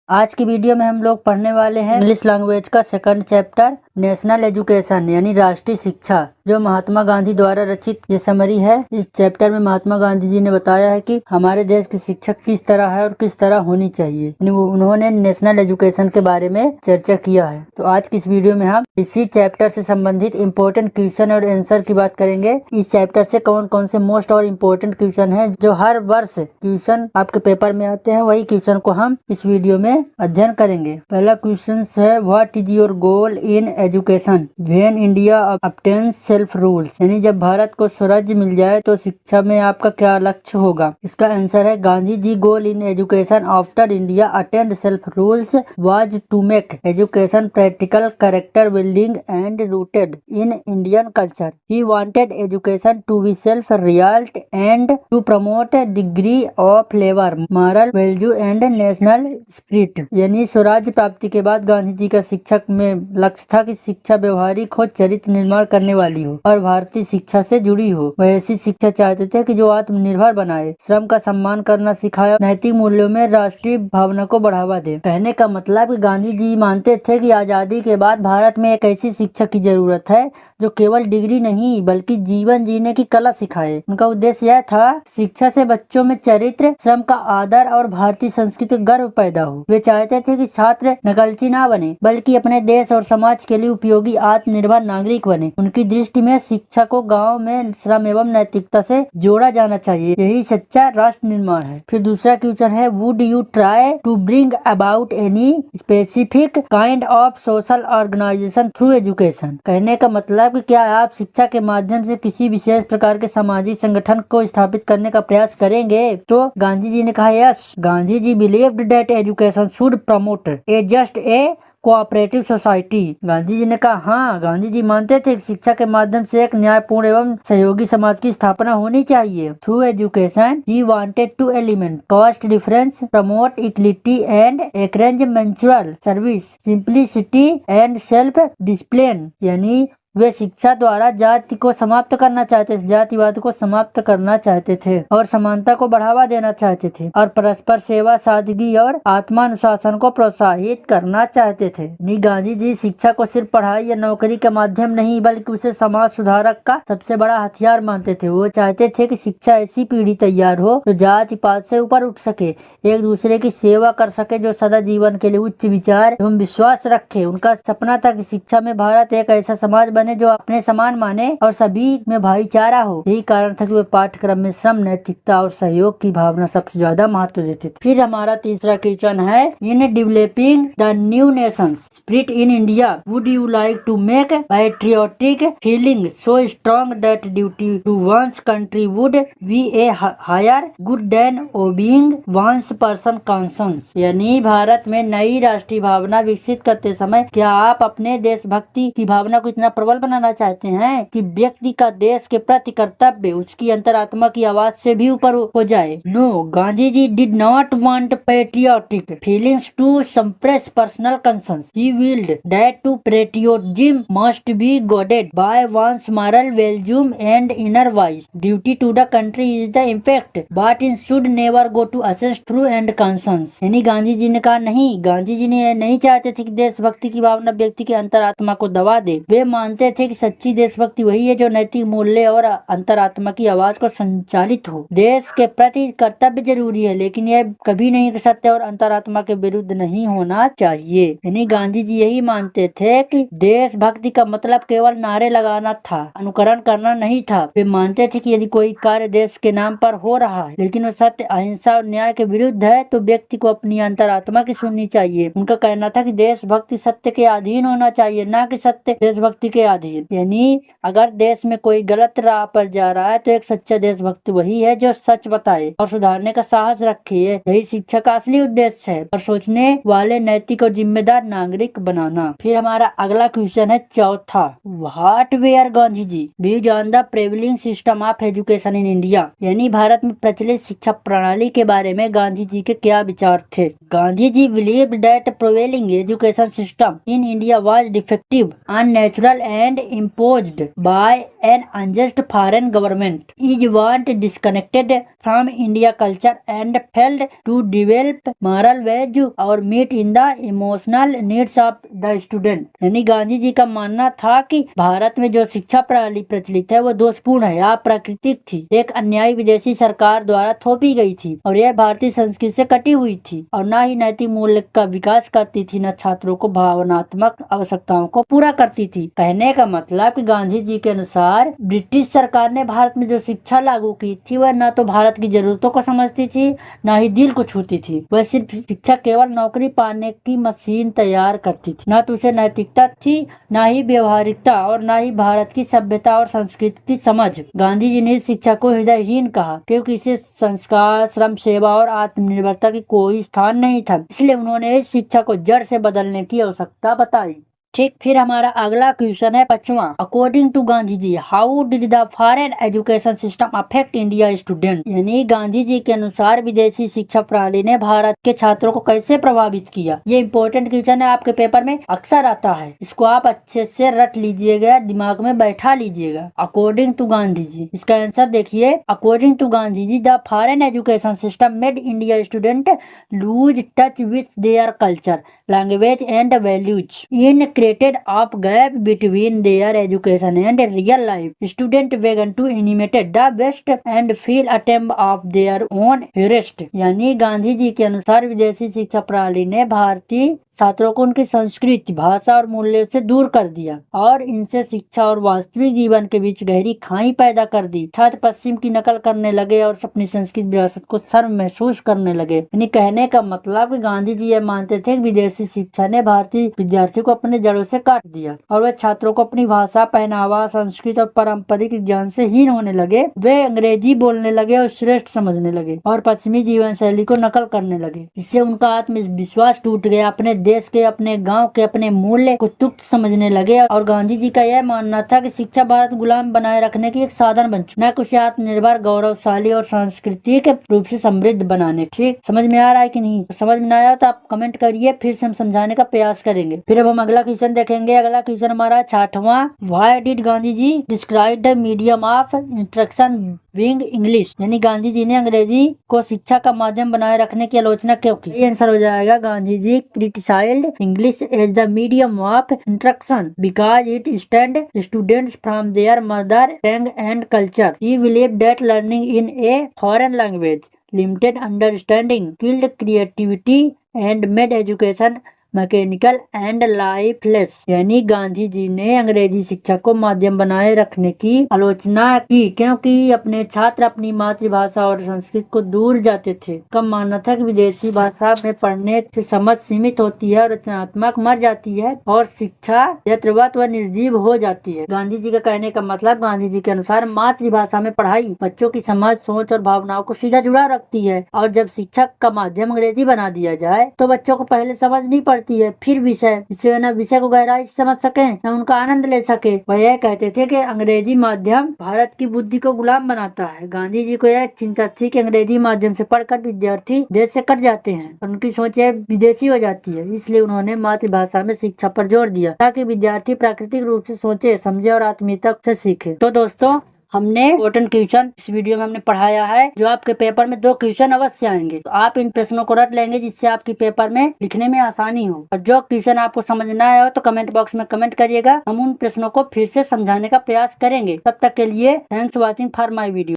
आज की वीडियो में हम लोग पढ़ने वाले हैं इंग्लिश लैंग्वेज का सेकंड चैप्टर नेशनल एजुकेशन यानी राष्ट्रीय शिक्षा, जो महात्मा गांधी द्वारा रचित ये समरी है। इस चैप्टर में महात्मा गांधी जी ने बताया है कि हमारे देश की शिक्षा किस तरह है और किस तरह होनी चाहिए। उन्होंने नेशनल एजुकेशन के बारे में चर्चा किया है। तो आज की इस वीडियो में हम इसी चैप्टर से संबंधित इम्पोर्टेंट क्वेश्चन और आंसर की बात करेंगे। इस चैप्टर से कौन कौन से मोस्ट और इम्पोर्टेंट क्वेश्चन है जो हर वर्ष क्वेश्चन आपके पेपर में आते हैं, वही क्वेश्चन को हम इस वीडियो में अध्ययन करेंगे। पहला क्वेश्चन है what is your goal in education when India obtains self rules, यानी जब भारत को स्वराज्य मिल जाए तो शिक्षा में आपका क्या लक्ष्य होगा। इसका आंसर है Gandhi ji goal in education after India attend self rules was to make education practical, character building and rooted in Indian culture. He wanted education to be self reliant and to promote degree of labour, moral value and national spirit. यानी स्वराज्य प्राप्ति के बाद गांधी जी का शिक्षक में लक्ष्य था कि शिक्षा व्यवहारिक हो, चरित्र निर्माण करने वाली हो और भारतीय शिक्षा से जुड़ी हो। वह ऐसी शिक्षा चाहते थे कि जो आत्मनिर्भर बनाए, श्रम का सम्मान करना सिखाए, नैतिक मूल्यों में राष्ट्रीय भावना को बढ़ावा दे। कहने का मतलब कि गांधी जी मानते थे कि आजादी के बाद भारत में एक ऐसी शिक्षा की जरूरत है जो केवल डिग्री नहीं बल्कि जीवन जीने की कला सिखाए। उनका उद्देश्य यह था शिक्षा से बच्चों में चरित्र, श्रम का आदर और भारतीय संस्कृति का गर्व पैदा हो। वे चाहते थे कि छात्र नकलची ना बने बल्कि अपने देश और समाज के लिए उपयोगी आत्मनिर्भर नागरिक बने। उनकी दृष्टि में शिक्षा को गाँव में श्रम एवं नैतिकता से जोड़ा जाना चाहिए। यही सच्चा राष्ट्र निर्माण है। फिर दूसरा क्वेश्चन है would you try to bring about any specific kind of social organisation through education. कहने का मतलब कि क्या आप शिक्षा के माध्यम से किसी विशेष प्रकार के सामाजिक संगठन को स्थापित करने का प्रयास करेंगे। तो गांधी जी ने कहा yes, Gandhi ji believed that education should promote a just a cooperative society. Gandhi ji ने कहा हाँ, गांधी जी मानते थे कि शिक्षा के माध्यम से एक न्यायपूर्ण एवं सहयोगी समाज की स्थापना होनी चाहिए। Through education he wanted to eliminate caste difference, promote equality and encourage mutual service, simplicity and self discipline. यानी वे शिक्षा द्वारा जाति को समाप्त करना चाहते थे, जातिवाद को समाप्त करना चाहते थे और समानता को बढ़ावा देना चाहते थे और परस्पर सेवा, सादगी और आत्मानुशासन को प्रोत्साहित करना चाहते थे। गांधी जी शिक्षा को सिर्फ पढ़ाई या नौकरी के माध्यम नहीं बल्कि उसे समाज सुधारक का सबसे बड़ा हथियार मानते थे। वो चाहते थे कि शिक्षा ऐसी पीढ़ी तैयार हो जो जाति पात से ऊपर उठ सके, एक दूसरे की सेवा कर सके, जो सदा जीवन के लिए उच्च विचार एवं विश्वास रखे। उनका सपना था कि शिक्षा में भारत एक ऐसा समाज बने जो अपने समान माने और सभी में भाईचारा हो। यही कारण था कि वे पाठ्यक्रम में श्रम, नैतिकता और सहयोग की भावना सबसे ज्यादा महत्व देते थे। फिर हमारा तीसरा क्वेश्चन है in developing the new nation spirit in India would you like to make patriotic feeling so strong that duty to one's country would be a higher good than obeying one's person conscience. यानी भारत में नई राष्ट्रीय भावना विकसित करते समय क्या आप अपने देशभक्ति की भावना को इतना प्रबल बनाना चाहते हैं कि व्यक्ति का देश के प्रति कर्तव्य उसकी अंतरात्मा की आवाज से भी ऊपर हो जाए। No, Gandhi ji did not want patriotic feelings to suppress personal concerns. He willed that to patriotism must be guided by one's moral value and inner voice. Duty to the country is the impact but in should never go to essence true and concerns. यानी गांधी जी ने कहा नहीं, गांधी जी ने नहीं चाहते थे कि देशभक्ति की भावना व्यक्ति की अंतरात्मा को दबा दे। वे मानते थे कि सच्ची देशभक्ति वही है जो नैतिक मूल्य और अंतरात्मा की आवाज को संचालित हो। देश के प्रति कर्तव्य जरूरी है लेकिन यह कभी नहीं सत्य और अंतरात्मा के विरुद्ध नहीं होना चाहिए। यानी गांधी जी यही मानते थे कि देशभक्ति का मतलब केवल नारे लगाना था, अनुकरण करना नहीं था। वे मानते थे कि यदि कोई कार्य देश के नाम पर हो रहा है लेकिन वो सत्य, अहिंसा और न्याय के विरुद्ध है तो व्यक्ति को अपनी अंतरात्मा की सुननी चाहिए। उनका कहना था कि देशभक्ति सत्य के अधीन होना चाहिए, न कि सत्य देशभक्ति के अधीन। यानी अगर देश में कोई गलत राह पर जा रहा है तो एक सच्चा देशभक्त वही है जो सच बताए और सुधारने का साहस रखे। यही शिक्षा का असली उद्देश्य है और सोचने वाले नैतिक और जिम्मेदार नागरिक बनाना। फिर हमारा अगला क्वेश्चन है चौथा, what were Gandhi ji views on the prevailing system of education in India. यानी भारत में प्रचलित शिक्षा प्रणाली के बारे में गांधी जी के क्या विचार थे। Gandhi ji believed that prevailing education system in India was defective, unnatural and imposed by an unjust foreign government is want disconnected from India culture and failed to develop moral value और meet in the emotional needs of the student। यानी गांधी जी का मानना था कि भारत में जो शिक्षा प्रणाली प्रचलित है वो दोषपूर्ण है, अप्राकृतिक थी, एक अन्यायी विदेशी सरकार द्वारा थोपी गई थी और यह भारतीय संस्कृति से कटी हुई थी और न ही नैतिक मूल्य का विकास करती थी, न छात्रों को भावनात्मक आवश्यकताओं को पूरा करती थी। कहने का मतलब कि गांधी जी के अनुसार ब्रिटिश सरकार ने भारत में जो शिक्षा लागू की थी वह न तो भारत की जरूरतों को समझती थी, न ही दिल को छूती थी। वह सिर्फ शिक्षा केवल नौकरी पाने की मशीन तैयार करती थी, न तो उसे नैतिकता थी, न ही व्यवहारिकता और न ही भारत की सभ्यता और संस्कृति की समझ। गांधी जी ने इस शिक्षा को हृदयहीन कहा क्योंकि इसे संस्कार, श्रम, सेवा और आत्मनिर्भरता की कोई स्थान नहीं था। इसलिए उन्होंने इस शिक्षा को जड़ से बदलने की आवश्यकता बताई। ठीक, फिर हमारा अगला क्वेश्चन है 5वां। According to Gandhi ji, how did the foreign education system affect India student? यानी गांधी जी के अनुसार विदेशी शिक्षा प्रणाली ने भारत के छात्रों को कैसे प्रभावित किया? ये इम्पोर्टेंट क्वेश्चन है, आपके पेपर में अक्सर आता है। इसको आप अच्छे से रट लीजिएगा, दिमाग में बैठा लीजिएगा। अकॉर्डिंग टू गांधी जी, इसका आंसर देखिए। According to Gandhi ji, the foreign education system made India student lose touch with their culture, language and values in created of gap between their education and real life. Student began to imitate the best and feel ashamed of their own heritage। यानी गांधी जी के अनुसार विदेशी शिक्षा प्रणाली ने भारतीय छात्रों को उनकी संस्कृति, भाषा और मूल्य से दूर कर दिया और इनसे शिक्षा और वास्तविक जीवन के बीच गहरी खाई पैदा कर दी। छात्र पश्चिम की नकल करने लगे और अपनी संस्कृति विरासत को शर्म महसूस करने लगे। यानी कहने का मतलब कि गांधी जी ये मानते थे कि विदेशी शिक्षा ने भारतीय विद्यार्थी को अपने जड़ों से काट दिया और वे छात्रों को अपनी भाषा, पहनावा, संस्कृति और पारंपरिक ज्ञान से हीन होने लगे। वे अंग्रेजी बोलने लगे और श्रेष्ठ समझने लगे और पश्चिमी जीवन शैली को नकल करने लगे। इससे उनका आत्मविश्वास टूट गया, अपने देश के, अपने गांव के, अपने मूल्य को तुच्छ समझने लगे। और गांधी जी का यह मानना था कि शिक्षा भारत गुलाम बनाए रखने की एक साधन बन चुका, न कि उसे आत्मनिर्भर, गौरवशाली और सांस्कृतिक रूप से समृद्ध बनाने। ठीक, समझ में आ रहा है कि नहीं? समझ में आया तो आप कमेंट करिए, फिर से हम समझाने का प्रयास करेंगे। फिर अब हम अगला क्वेश्चन देखेंगे। अगला क्वेश्चन हमारा 6वां। Why did Gandhi ji describe the medium of instruction being English? यानी गांधी जी ने अंग्रेजी को शिक्षा का माध्यम बनाए रखने की आलोचना क्यों की? ये आंसर हो जाएगा, Gandhi ji criticised English as the medium of instruction because it stand students from their mother tongue and culture. He believe that learning in a foreign language limited understanding, killed creativity and made education mechanical and lifeless. यानी गांधी जी ने अंग्रेजी शिक्षा को माध्यम बनाए रखने की आलोचना की क्योंकि अपने छात्र अपनी मातृभाषा और संस्कृति को दूर जाते थे। कम मानना था कि विदेशी भाषा में पढ़ने से समझ सीमित होती है, रचनात्मक मर जाती है और शिक्षा यथावत व निर्जीव हो जाती है। गांधी जी का कहने का मतलब, गांधी जी के अनुसार मातृभाषा में पढ़ाई बच्चों की समझ, सोच और भावनाओं को सीधा जुड़ा रखती है और जब शिक्षा का माध्यम अंग्रेजी बना दिया जाए तो बच्चों को पहले समझ नहीं पड़ती है, फिर विषय, इससे न विषय को गहराई से समझ सके, न उनका आनंद ले सके। वह यह कहते थे कि अंग्रेजी माध्यम भारत की बुद्धि को गुलाम बनाता है। गांधी जी को यह चिंता थी कि अंग्रेजी माध्यम से पढ़कर विद्यार्थी देश से कट जाते हैं, उनकी सोच विदेशी हो जाती है। इसलिए उन्होंने मातृभाषा में शिक्षा पर जोर दिया ताकि विद्यार्थी प्राकृतिक रूप से सोचे, समझे और आत्मीयता से सीखे। तो दोस्तों, हमने इम्पोर्टेंट क्वेश्चन इस वीडियो में हमने पढ़ाया है, जो आपके पेपर में 2 क्वेश्चन अवश्य आएंगे। तो आप इन प्रश्नों को रट लेंगे जिससे आपके पेपर में लिखने में आसानी हो। और जो क्वेश्चन आपको समझना है तो कमेंट बॉक्स में कमेंट करिएगा, हम उन प्रश्नों को फिर से समझाने का प्रयास करेंगे। तब तक के लिए thanks watching for my video.